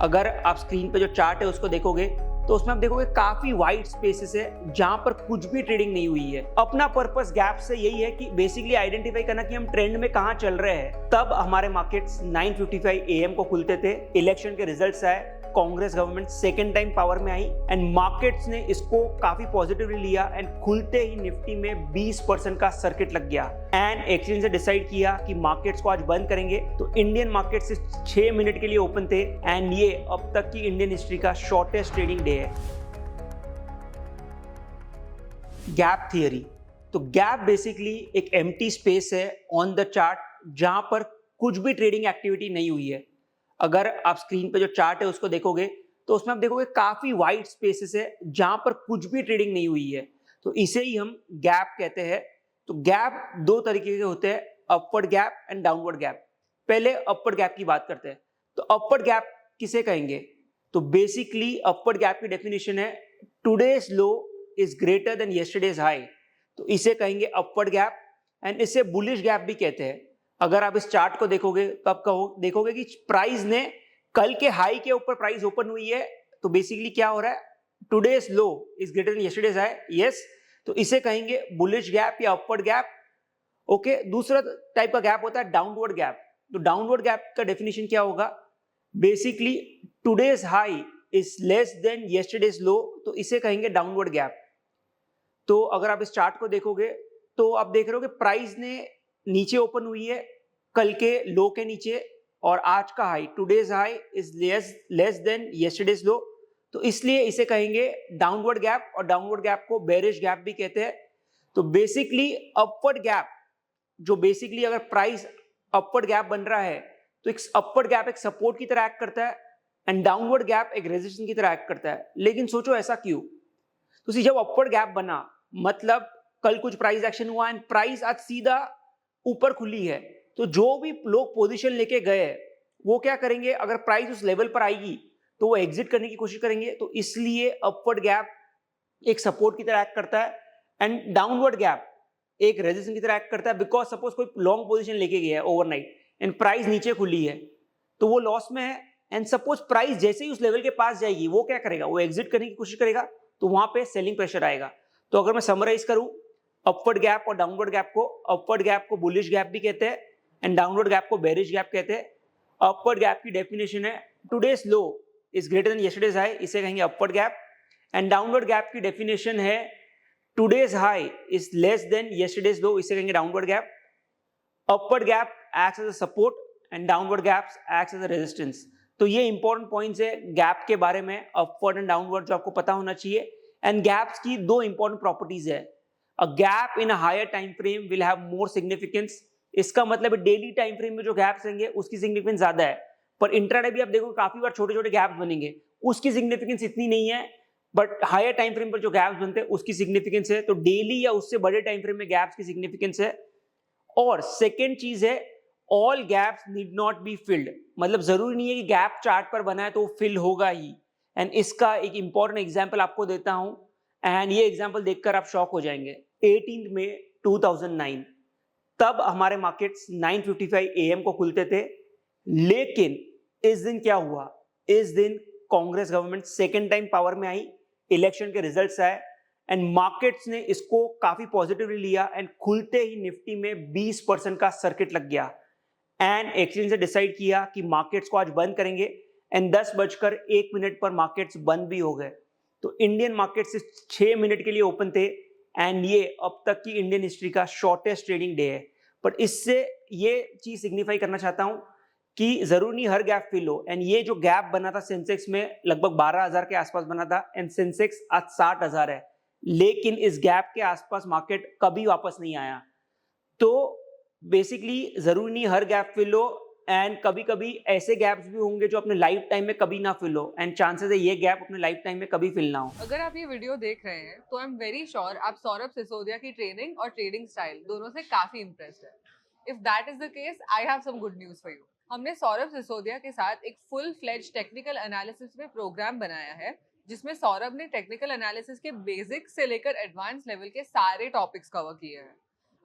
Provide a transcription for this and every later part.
अगर आप स्क्रीन पे जो चार्ट है उसको देखोगे तो उसमें आप देखोगे काफी वाइड स्पेसेस है जहां पर कुछ भी ट्रेडिंग नहीं हुई है। अपना पर्पस गैप से यही है कि बेसिकली आइडेंटिफाई करना कि हम ट्रेंड में कहां चल रहे हैं। तब हमारे मार्केट्स 9:55 AM को खुलते थे, इलेक्शन के रिजल्ट्स आए, Congress government second time power में आई एंड मार्केट्स ने इसको काफी पॉजिटिवली लिया एंड खुलते ही निफ्टी में 20% का सर्किट लग गया एंड एक्सचेंज ने डिसाइड किया कि मार्केट्स को आज बंद करेंगे। तो इंडियन मार्केट से 6 मिनट के लिए ओपन थे एंड ये अब तक की इंडियन हिस्ट्री का शॉर्टेस्ट ट्रेडिंग डे है। गैप थियरी, तो गैप बेसिकली एक एम्प्टी स्पेस है ऑन द चार्ट जहां पर कुछ भी ट्रेडिंग एक्टिविटी नहीं हुई है। अगर आप स्क्रीन पे जो चार्ट है उसको देखोगे तो उसमें आप देखोगे काफी वाइड स्पेसेस है जहां पर कुछ भी ट्रेडिंग नहीं हुई है। तो इसे ही हम गैप कहते हैं। तो गैप दो तरीके के होते हैं, upward gap and downward gap. पहले अपवर्ड गैप की बात करते हैं। तो अपवर्ड गैप किसे कहेंगे? तो बेसिकली अपवर्ड गैप की डेफिनेशन है today's low is greater than yesterday's high. तो इसे कहेंगे अपवर्ड गैप एंड इसे बुलिश गैप भी कहते हैं। अगर आप इस चार्ट को देखोगे तो आप देखोगे कि प्राइस ने कल के हाई के ऊपर प्राइस ओपन हुई है। तो बेसिकली क्या हो रहा है, today's low is greater than yesterday's high. Yes, तो इसे कहेंगे बुलिश गैप या अपवर्ड गैप। ओके, दूसरा टाइप का गैप होता है डाउनवर्ड गैप। तो डाउनवर्ड गैप का डेफिनेशन क्या होगा? Basically today's high is less than yesterday's low, तो इसे कहेंगे डाउनवर्ड गैप। तो अगर आप इस चार्ट को देखोगे तो आप देख रहे हो कि प्राइस ने नीचे ओपन हुई है कल के लो के नीचे और आज का high today's high is less than yesterday's low, तो इसलिए इसे कहेंगे डाउनवर्ड गैप और डाउनवर्ड गैप को बेरिश गैप भी कहते हैं। तो बेसिकली अपवर्ड गैप, जो बेसिकली अगर प्राइस अपवर्ड गैप बन रहा है तो एक अपवर्ड गैप एक सपोर्ट की तरह एक्ट करता है एंड डाउनवर्ड गैप एक रेजिस्टेंस की तरह एक्ट करता है। लेकिन सोचो ऐसा क्यों? तो जब अपवर्ड गैप बना मतलब कल कुछ प्राइस एक्शन हुआ एंड प्राइस आज सीधा ऊपर खुली है, तो जो भी लोग पोजीशन लेके गए वो क्या करेंगे? अगर प्राइस उस लेवल पर आएगी तो वो एग्जिट करने की कोशिश करेंगे। तो इसलिए अपवर्ड गैप एक सपोर्ट की तरह एक्ट करता है एंड डाउनवर्ड गैप एक रेजिस्टेंस की तरह एक्ट करता है। बिकॉज सपोज कोई लॉन्ग पोजीशन लेके गया है ओवरनाइट एंड प्राइस नीचे खुली है तो वो लॉस में है एंड सपोज प्राइस जैसे ही उस लेवल के पास जाएगी वो क्या करेगा? वो एग्जिट करने की कोशिश करेगा, तो वहां पे सेलिंग प्रेशर आएगा। तो अगर मैं समराइज करूं अपवर्ड गैप और डाउनवर्ड गैप को, अपवर्ड गैप को बुलिश गैप भी कहते हैं एंड डाउनवर्ड गैप को बेरिश गैप कहते हैं। अपवर्ड गैप की डेफिनेशन है today's low is greater than yesterday's high, इसे कहेंगे upward gap. And downward gap की डेफिनेशन है today's high is less than yesterday's low, इसे कहेंगे downward gap. Upward gap acts as a support and downward gap acts as a resistance. तो ये important points है gap के बारे में, अपवर्ड एंड डाउनवर्ड, जो आपको पता होना चाहिए। एंड गैप्स की दो इंपॉर्टेंट प्रॉपर्टीज है। A gap in a higher time frame will have more significance. इसका मतलब डेली टाइम फ्रेम में जो गैप्स रहेंगे उसकी सिग्निफिकेंस ज्यादा है, पर इंट्राडे भी आप देखो काफी बार छोटे छोटे गैप्स बनेंगे, उसकी सिग्निफिकेंस इतनी नहीं है। बट हायर टाइम फ्रेम पर जो गैप्स बनते हैं उसकी सिग्निफिकेंस है। तो डेली या उससे बड़े टाइम फ्रेम में गैप्स की सिग्निफिकेंस है। और सेकेंड चीज है all gaps need not be filled, मतलब जरूरी नहीं है कि गैप चार्ट पर बना है तो फिल होगा ही। एंड इसका एक इंपॉर्टेंट एग्जांपल आपको देता हूं एंड ये एग्जांपल देखकर आप शॉक हो जाएंगे। 18 मई 2009 तब हमारे मार्केट्स 9:55 AM को खुलते थे, लेकिन इस दिन क्या हुआ? इस दिन Congress government second time power में आई, इलेक्शन के रिजल्ट्स आए एंड मार्केट्स ने इसको काफी पॉजिटिवली लिया एंड खुलते ही निफ्टी में 20% का सर्किट लग गया एंड एक्सचेंज ने डिसाइड किया कि मार्केट्स को आज बंद करेंगे एंड 10:01 पर मार्केट्स बंद भी हो गए। तो इंडियन मार्केट से 6 मिनट के लिए ओपन थे एंड ये अब तक की इंडियन हिस्ट्री का शॉर्टेस्ट ट्रेडिंग डे है। बट इससे ये चीज सिग्निफाई करना चाहता हूं कि जरूरी नहीं हर गैप फिल हो। एंड ये जो गैप बना था सेंसेक्स में लगभग 12,000 के आसपास बना था एंड सेंसेक्स आज 60,000 है, लेकिन इस गैप के आसपास मार्केट कभी वापस नहीं आया। तो बेसिकली जरूरी नहीं हर गैप फिल हो एंड कभी कभी ऐसे गैप्स भी होंगे जो अपने लाइफ टाइम में कभी ना फिल हो एंड चांसेस है ये गैप अपने लाइफ टाइम में कभी फिल ना हो। अगर आप ये वीडियो देख रहे हैं तो आई एम वेरी श्योर आप सौरभ सिसोदिया की ट्रेनिंग और ट्रेडिंग स्टाइल दोनों से काफी इंप्रेस्ड है। If that is the case, I have some good news for you. हमने सौरभ सिसोदिया के साथ एक फुल फ्लेज टेक्निकल एनालिसिस में प्रोग्राम बनाया है, जिसमें सौरभ ने टेक्निकल एनालिसिस के बेसिक से लेकर एडवांस लेवल के सारे टॉपिक्स कवर किए हैं।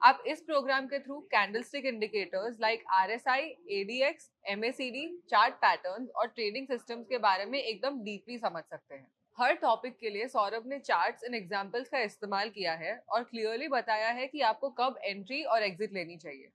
आप इस प्रोग्राम के through candlestick indicators like RSI, ADX, MACD, chart patterns और ट्रेडिंग सिस्टम्स के बारे में एकदम डीपली समझ सकते हैं। हर टॉपिक के लिए सौरभ ने चार्ट्स एंड एग्जांपल्स का इस्तेमाल किया है और क्लियरली बताया है कि आपको कब एंट्री और एग्जिट लेनी चाहिए।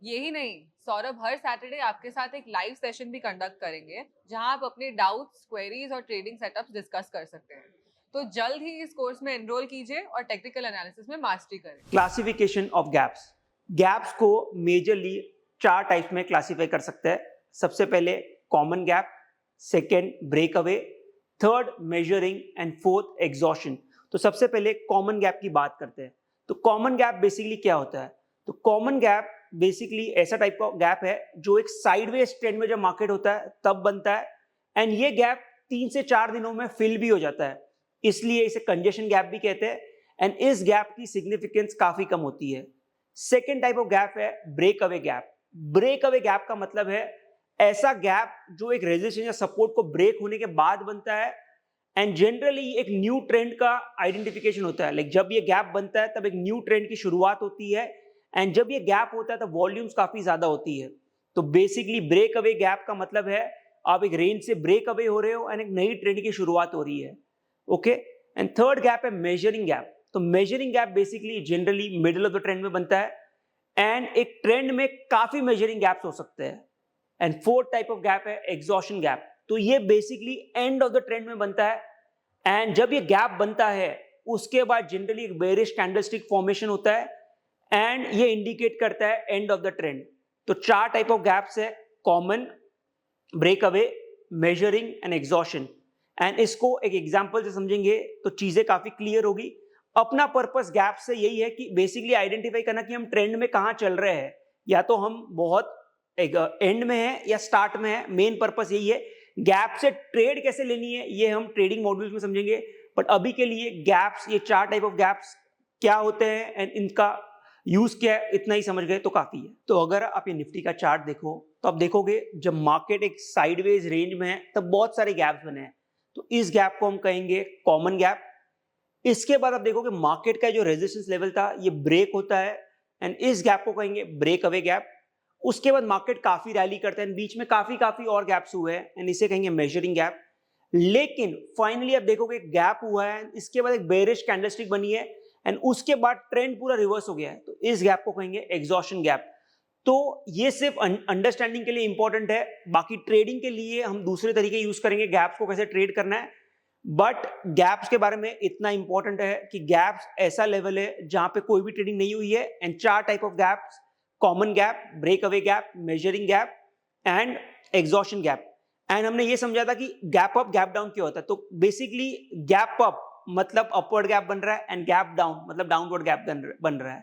यही नहीं, सौरभ हर सैटरडे आपके साथ एक लाइव सेशन भी कंडक्ट करेंगे जहां आप अपने डाउट्स, क्वेरीज और ट्रेडिंग सेटअप्स डिस्कस कर सकते हैं। तो जल्द ही इस कोर्स में एनरोल कीजिए और टेक्निकल एनालिसिस में मास्टरी करें। Classification of gaps. गैप्स को मेजरली 4 टाइप्स में क्लासिफाई कर सकते हैं। सबसे पहले common gap, second break away, third measuring and fourth exhaustion. तो सबसे पहले कॉमन गैप की बात करते हैं। तो कॉमन गैप बेसिकली क्या होता है? तो कॉमन गैप बेसिकली ऐसा टाइप का गैप है जो एक साइडवेज ट्रेंड में जब मार्केट होता है तब बनता है, एंड ये गैप 3 से 4 दिनों में फिल भी हो जाता है, इसलिए इसे कंजेशन गैप भी कहते हैं। एंड इस गैप की सिग्निफिकेंस काफी कम होती है। सेकेंड टाइप ऑफ गैप है break away gap. Break away gap का मतलब है ऐसा गैप जो एक रेजिस्टेंस या सपोर्ट को ब्रेक होने के बाद बनता है, एंड जनरली एक न्यू ट्रेंड का आइडेंटिफिकेशन होता है। लाइक जब ये गैप बनता है तब एक न्यू ट्रेंड की शुरुआत होती है, एंड जब ये गैप होता है तब वॉल्यूम्स काफी ज्यादा होती है। तो बेसिकली ब्रेक अवे गैप का मतलब है आप एक रेंज से ब्रेक अवे हो रहे हो एंड एक नई ट्रेंड की शुरुआत हो रही है। ओके, एंड थर्ड गैप है मेजरिंग गैप। तो measuring gap basically generally middle of the trend में बनता है, एंड एक ट्रेंड में काफी मेजरिंग गैप्स हो सकते हैं। And fourth type of gap है एग्जॉशन गैप। तो ये basically end of the trend में बनता है, एंड जब ये गैप बनता है उसके बाद जनरली एक बेरिश कैंडलस्टिक फॉर्मेशन होता है, एंड ये इंडिकेट करता है एंड ऑफ द ट्रेंड। तो 4 टाइप ऑफ गैप्स है, common, break away, measuring and exhaustion. And इसको एक एग्जांपल से समझेंगे तो चीजें काफी क्लियर होगी। अपना पर्पस गैप से यही है कि बेसिकली आइडेंटिफाई करना कि हम ट्रेंड में कहां चल रहे हैं, या तो हम बहुत एक एंड में है या स्टार्ट में है। मेन पर्पस यही है। गैप से ट्रेड कैसे लेनी है ये हम ट्रेडिंग मॉड्यूल्स में समझेंगे, बट अभी के लिए गैप्स, ये 4 टाइप ऑफ गैप्स क्या होते हैं एंड इनका यूज क्या है, इतना ही समझ गए तो काफी है। तो अगर आप ये निफ्टी का चार्ट देखो तो आप देखोगे जब मार्केट एक साइडवेज रेंज में है तब बहुत सारे गैप्स बने हैं। तो इस गैप को हम कहेंगे कॉमन गैप। इसके बाद आप देखोगे मार्केट का जो रेजिस्टेंस लेवल था ये ब्रेक होता है, एंड इस गैप को कहेंगे ब्रेक अवे गैप। उसके बाद मार्केट काफी रैली करता है, बीच में काफी और गैप्स हुए हैं, एंड इसे कहेंगे मेजरिंग गैप। लेकिन फाइनली आप देखोगे गैप हुआ है, इसके बाद एक बेरिश कैंडलस्टिक बनी है, एंड उसके बाद ट्रेंड पूरा रिवर्स हो गया है, तो इस गैप को कहेंगे एग्जॉशन गैप। तो ये सिर्फ अंडरस्टैंडिंग के लिए इंपॉर्टेंट है, बाकी ट्रेडिंग के लिए हम दूसरे तरीके यूज करेंगे गैप्स को कैसे ट्रेड करना है। बट गैप्स के बारे में इतना इंपॉर्टेंट है कि गैप्स ऐसा लेवल है जहां पे कोई भी ट्रेडिंग नहीं हुई है, and 4 type of gaps, common gap, break away gap, measuring gap and exhaustion gap. And हमने ये समझा था कि गैप अप गैप डाउन क्या होता है। तो बेसिकली गैप अप मतलब अपवर्ड गैप बन रहा है, एंड गैप डाउन मतलब डाउनवर्ड गैप बन रहा है।